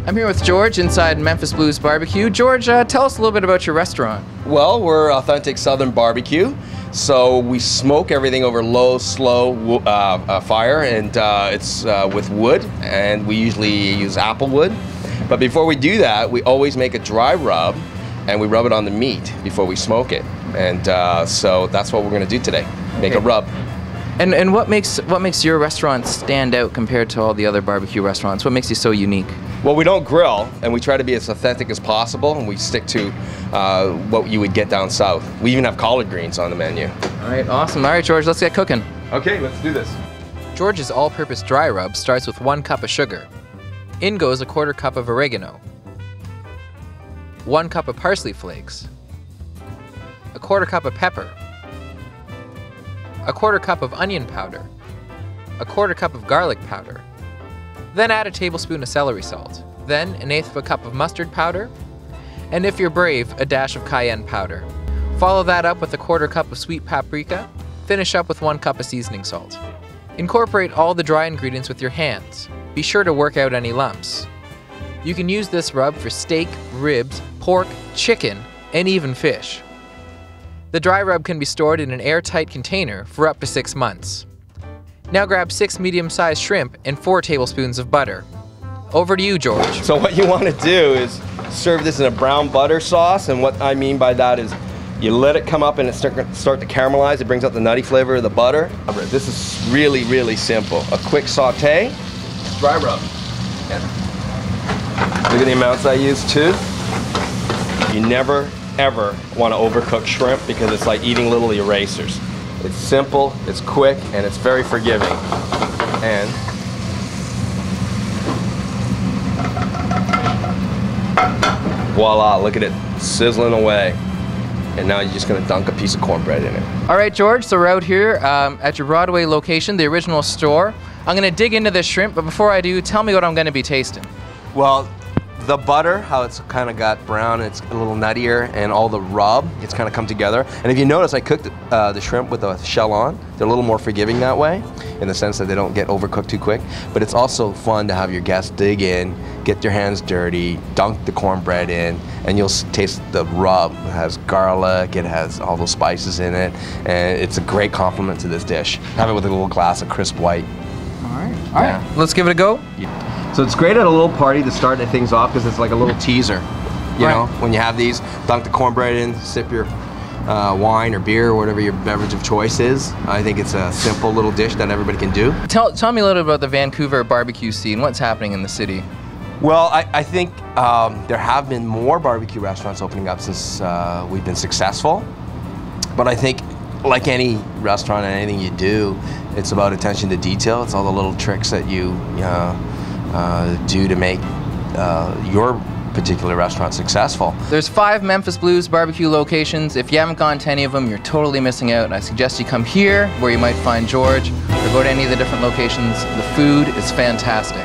I'm here with George inside Memphis Blues Barbecue. George, tell us a little bit about your restaurant. Well, we're authentic Southern barbecue. So we smoke everything over low, slow fire, and it's with wood, and we usually use apple wood. But before we do that, we always make a dry rub, and we rub it on the meat before we smoke it. And so that's what we're going to do today, make a rub. And what makes your restaurant stand out compared to all the other barbecue restaurants? What makes you so unique? Well, we don't grill, and we try to be as authentic as possible, and we stick to what you would get down south. We even have collard greens on the menu. All right, awesome. All right, George, let's get cooking. Okay, let's do this. George's all-purpose dry rub starts with 1 cup of sugar. In goes a 1/4 cup of oregano, 1 cup of parsley flakes, a 1/4 cup of pepper, a 1/4 cup of onion powder, a 1/4 cup of garlic powder. Then add a tablespoon of celery salt. Then 1/8 cup of mustard powder, and if you're brave, a dash of cayenne powder. Follow that up with a 1/4 cup of sweet paprika. Finish up with 1 cup of seasoning salt. Incorporate all the dry ingredients with your hands. Be sure to work out any lumps. You can use this rub for steak, ribs, pork, chicken, and even fish. The dry rub can be stored in an airtight container for up to 6 months. Now grab 6 medium-sized shrimp and 4 tablespoons of butter. Over to you, George. So what you want to do is serve this in a brown butter sauce, and what I mean by that is you let it come up and it start to caramelize. It brings out the nutty flavor of the butter. This is really, really simple. A quick saute, dry rub. Yeah. Look at the amounts I use too. You never, ever want to overcook shrimp because it's like eating little erasers. It's simple, it's quick, and it's very forgiving. And voila, look at it sizzling away. And now you're just gonna dunk a piece of cornbread in it. All right, George, so we're out here at your Broadway location, the original store. I'm gonna dig into this shrimp, but before I do, tell me what I'm gonna be tasting. Well, the butter, how it's kind of got brown, it's a little nuttier, and all the rub, it's kind of come together. And if you notice, I cooked the shrimp with the shell on. They're a little more forgiving that way, in the sense that they don't get overcooked too quick. But it's also fun to have your guests dig in, get their hands dirty, dunk the cornbread in, and you'll taste the rub. It has garlic, it has all those spices in it, and it's a great complement to this dish. Have it with a little glass of crisp white. All right, let's give it a go. Yeah. So it's great at a little party to start things off because it's like a little teaser. You know, when you have these, dunk the cornbread in, sip your wine or beer or whatever your beverage of choice is. I think it's a simple little dish that everybody can do. Tell me a little bit about the Vancouver barbecue scene. What's happening in the city? Well, I think there have been more barbecue restaurants opening up since we've been successful. But I think, like any restaurant and anything you do, it's about attention to detail. It's all the little tricks that you do to make your particular restaurant successful. There's 5 Memphis Blues barbecue locations. If you haven't gone to any of them, you're totally missing out. I suggest you come here, where you might find George, or go to any of the different locations. The food is fantastic.